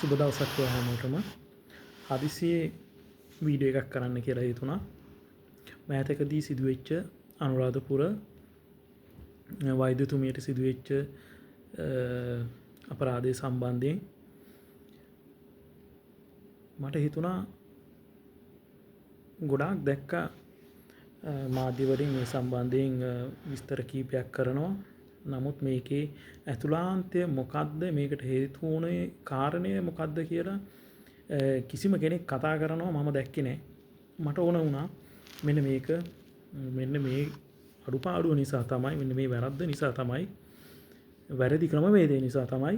සුබ දවසක් ඔය හැමෝටම. හදිසියේ වීඩියෝ එකක් කරන්න කියලා හිතුණා. මෑතකදී සිදුවෙච්ච අනුරාධපුර වෛද්‍යතුමියට සිදුවෙච්ච අපරාධය සම්බන්ධයෙන් මට හිතුණා ගොඩාක් දැක්කා මාධ්‍යවලින් මේ සම්බන්ධයෙන් විස්තර කීපයක් කරනවා. නමුත් මේකේ ඇතුළාන්තය මොකක්ද, මේකට හේතු වුණේ කාරණය මොකක්ද කියලා කිසිම කෙනෙක් කතා කරනවා මම දැක්කේ නැහැ. මට ඕන වුණා මෙන්න මේ අඩුපාඩුව නිසා තමයි, මෙන්න මේ වැරද්ද නිසා තමයි, වැරදි ක්‍රමවේදය නිසා තමයි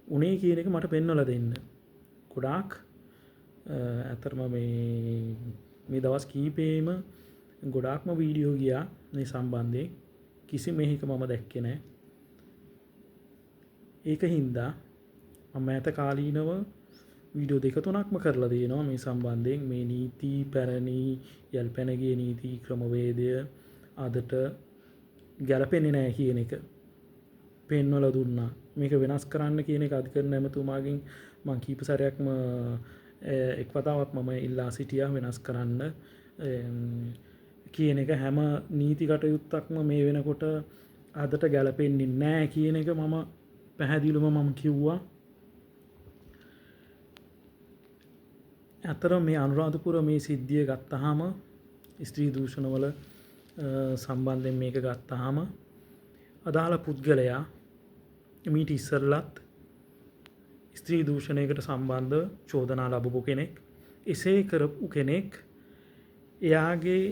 උනේ කියන එක මට පෙන්වලා දෙන්න. ගොඩාක් ඇත්තටම මේ දවස් කීපෙම ගොඩාක්ම වීඩියෝ ගියා මේ සම්බන්ධයෙන්. කිසිම මේක මම දැක්කේ නැහැ. ඒක හින්දා මම ඈත කාලීනව වීඩියෝ 2-3ක්ම කරලා දෙනවා මේ සම්බන්ධයෙන්. මේ නීති පැරණි යල්පැනගිය නීති ක්‍රමවේදය අදට ගැලපෙන්නේ නැහැ කියන එක පෙන්වලා දුන්නා. මේක වෙනස් කරන්න කියන එක අධිකරණ ඇමතුමාගෙන් මම කීප සැරයක්ම එක් වතාවක් මම ඉල්ලා සිටියා වෙනස් කරන්න කියන එක. හැම නීති කටයුත්තක්ම මේ වෙනකොට අදට ගැලපෙන්නේ නැහැ කියන එක මම පැහැදිලිවම කිව්වා. අතර මේ අනුරාධපුර මේ සිද්ධිය ගත්තාම, ස්ත්‍රී දූෂණවල සම්බන්ධයෙන් මේක ගත්තාම, අදාළ පුද්ගලයා මීට ඉස්සරලත් ස්ත්‍රී දූෂණයකට සම්බන්ධ චෝදනා ලැබපු කෙනෙක්. එසේ කරපු කෙනෙක් එයාගේ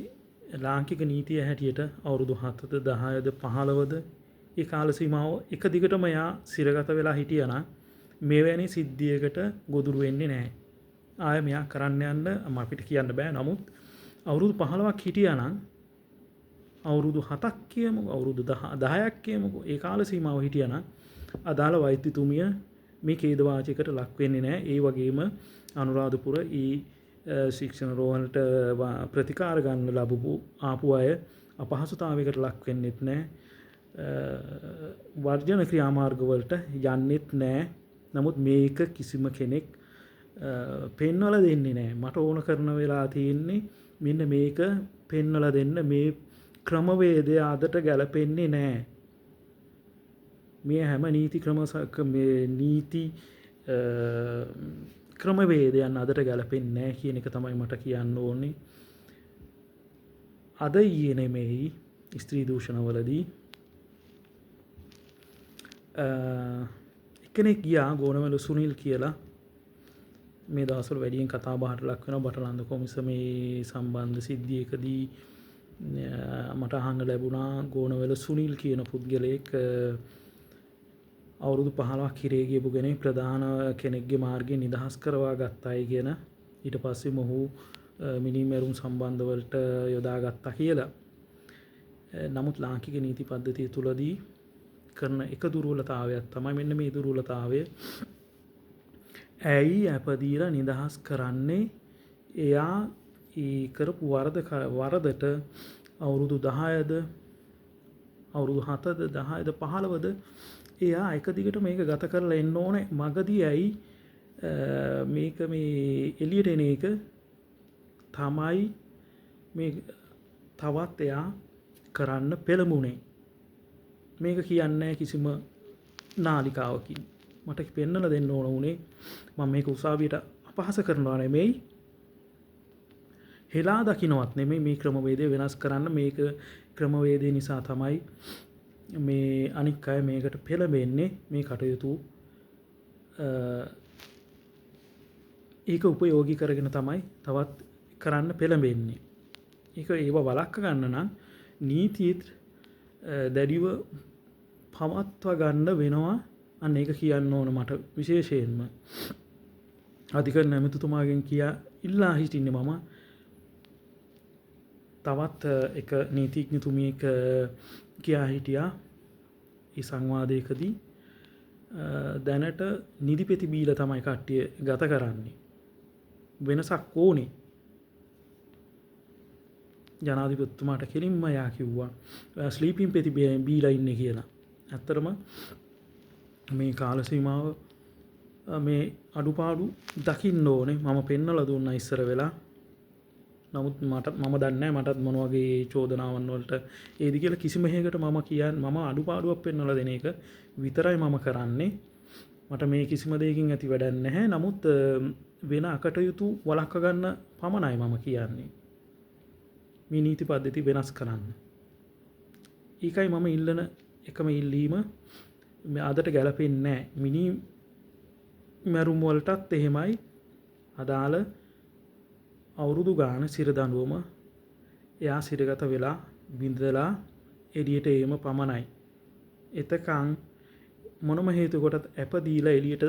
ලාංකික නීතිය හැටියට අවුරුදු 7ද 10ද 15ද ඒ කාල සීමාව එක දිගටම එයා සිරගත වෙලා හිටියා නම් මෙවැනි සිද්ධියකට ගොදුරු වෙන්නේ නැහැ. ආය මෙයා කරන්න යන්න අපිට කියන්න බෑ. නමුත් අවුරුදු 15ක් හිටියා නම්, අවුරුදු 7ක් කියමු, අවුරුදු 10ක් කියමු, ඒ කාල සීමාව හිටියා නම් අදාළ වෛද්‍යතුමිය මේ ඛේදවාචයකට ලක් වෙන්නේ නැහැ. ඒ වගේම අනුරාධපුර ශික්ෂණ රෝහලට ප්‍රතිකාර ගන්න ලැබපු ආපු අය අපහසුතාවයකට ලක් වෙන්නෙත් නැහැ. වර්ජන ක්‍රියාමාර්ගවලට යන්නෙත් නැහැ. නමුත් මේක කිසිම කෙනෙක් පෙන්වලා දෙන්නේ නැහැ. මට ඕන කරන වෙලා තියෙන්නේ මෙන්න මේක පෙන්වලා දෙන්න. මේ ක්‍රමවේදය අදට ගැලපෙන්නේ නැහැ. මේ හැම නීති ක්‍රමවේදයන් අදට ගැලපෙන්නේ නැහැ කියන එක තමයි මට කියන්න ඕනේ. අද ඊයේ නෙමෙයි ස්ත්‍රී දූෂණවලදී එක්කෙනෙක් ගියා ගෝනවැල සුනිල් කියලා. මේ දවස්වල වැඩියෙන් කතා බහට ලක් වෙනවා බටලන්ද කොමිසමේ සම්බන්ධ සිද්ධියකදී. මට අහන්න ලැබුණා ගෝනවැල සුනිල් කියන පුද්ගලයෙක් අවුරුදු 15ක් හිරේ ගියපු කෙනෙක් ප්‍රධාන කෙනෙක්ගේ මාර්ගයෙන් නිදහස් කරවා ගත්තයි කියන. ඊට පස්සේ මොහු මිනිමෙරුම් සම්බන්ධවලට යොදාගත්තා කියලා. නමුත් ලාංකික නීති පද්ධතිය තුලදී කරන එක දුර්වලතාවයක් තමයි මෙන්න මේ දුර්වලතාවය. ඇයි අපදීලා නිදහස් කරන්නේ? එයා කරපු වරදට අවුරුදු 10ද අවුරුදු 7ද 10ද 15ද එයා එක දිගට මේක ගත කරලා එන්න ඕනේ. මගදී ඇයි මේක මේ එළියට එන එක තමයි මේ තවත් එයා කරන්න පෙළඹුණේ. මේක කියන්නේ කිසිම නාලිකාවකින්. මට පෙන්නලා දෙන්න ඕන උනේ මම මේක උසාවියට අපහාස කරනවා නෙමෙයි, හෙලා දකින්නවත් නෙමෙයි. මේ ක්‍රමවේදය වෙනස් කරන්න. මේක ක්‍රමවේදය නිසා තමයි මේ අනික් අය මේකට පෙළඹෙන්නේ. මේ කටයුතු ඒක උපයෝගී කරගෙන තමයි තවත් කරන්න පෙළඹෙන්නේ. ඒව වළක්ව ගන්න නම් නීතියත් දැඩිව පවත්වා ගන්න වෙනවා. අන්න ඒක කියන්න ඕන මට විශේෂයෙන්ම. අධිකරණ ඇමතිතුමාගෙන් ඉල්ලා හිටින්නේ මම. තවත් එක නීතිඥතුමියෙක් කියා හිටියා ඒ සංවාදයකදී දැනට නිදිපෙති බීලා තමයි කට්ටිය ගත කරන්නේ. වෙනසක් ඕනේ. ජනාධිපතිතුමාට කෙලින්ම යා කිව්වා ස්ලීපින් පෙති බීලා ඉන්නේ කියලා. ඇත්තටම මේ කාල සීමාව මේ අඩුපාඩු දකින්න ඕනේ. මම පෙන්නලා දුන්නා ඉස්සර වෙලා. නමුත් මම දන්නේ මටත් මොන වගේ චෝදනාවන් වලට ඒදි කියලා කිසිම හේකට මම අඩුපාඩුවක් පෙන්වලා දෙන එක විතරයි මම කරන්නේ. මට මේ කිසිම දෙයකින් ඇති වැඩක් නැහැ. නමුත් වෙන අකටයුතු වළක්ව ගන්න පමණයි මම කියන්නේ. මේ නීති පද්ධති වෙනස් කරන්න. ඒකයි මම ඉල්ලන එකම ඉල්ලීම. මේ අදට ගැලපෙන්නේ නැහැ. මිනි මැරුම් වලටත් එහෙමයි. අදාළ අවුරුදු ගාන සිර දඬුවම එයා සිරගත වෙලා බිඳලා එළියට ඒම පමණයි. එතකන් මොනම හේතුවකටත් අප දීලා එළියට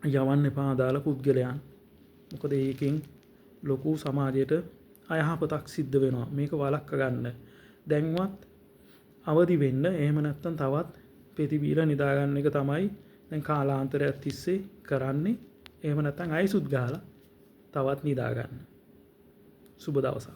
යවන්න එපා අදාළ පුද්ගලයන්. මොකද ඒකෙන් ලොකු සමාජයට අයහපතක් සිද්ධ වෙනවා. මේක වළක්ව ගන්න දැන්වත් අවදි වෙන්න. එහෙම නැත්නම් තවත් පෙතිබීලා නිදා ගන්න එක තමයි දැන් කාලාන්තරයක් තිස්සේ කරන්නේ. එහෙම නැත්නම් අයිසුත් ගාලා තවත් නිදා ගන්න. සුබ දවසක්.